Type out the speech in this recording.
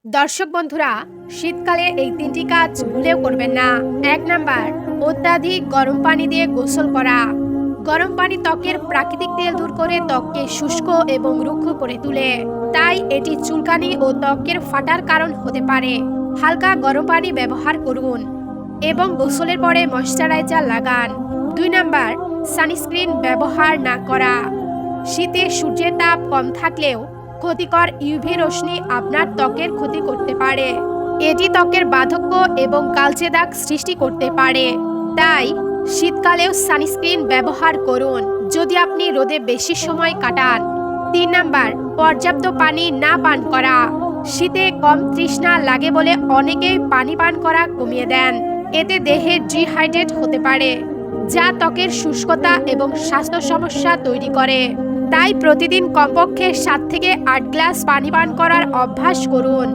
দর্শক বন্ধুরা, শীতকালে এই ৩টি কাজ ভুলেও করবেন না। ১ নাম্বার, অত্যাধিক গরম পানি দিয়ে গোসল করা। গরম পানি ত্বকের প্রাকৃতিক তেল দূর করে ত্বককে শুষ্ক এবং রুক্ষ করে তোলে। তাই এটি চুলকানি ও ত্বকের ফাটার কারণ হতে পারে। হালকা গরম পানি ব্যবহার করুন এবং গোসলের পরে ময়শ্চারাইজার লাগান। ২ নাম্বার, সানস্ক্রিন ব্যবহার না করা। শীতে সূর্যের তাপ কম থাকলেও ক্ষতিকর ইউভি রশ্মি আপনার ত্বকের ক্ষতি করতে পারে। এটি ত্বকের বার্ধক্য এবং কালচে দাগ সৃষ্টি করতে পারে। তাই শীতকালেও সানস্ক্রিন ব্যবহার করুন যদি আপনি রোদে বেশি সময় কাটান। ৩ নাম্বার, পর্যাপ্ত পানি না পান করা। শীতে কম তৃষ্ণা লাগে বলে অনেকেই পানি পান করা কমিয়ে দেন। এতে দেহে ডিহাইড্রেট হতে পারে, যা ত্বকের শুষ্কতা এবং স্বাস্থ্য সমস্যা তৈরি করে। তাই প্রতিদিন কমপক্ষে ৭ থেকে ৮ গ্লাস পানি পান করার অভ্যাস করুন।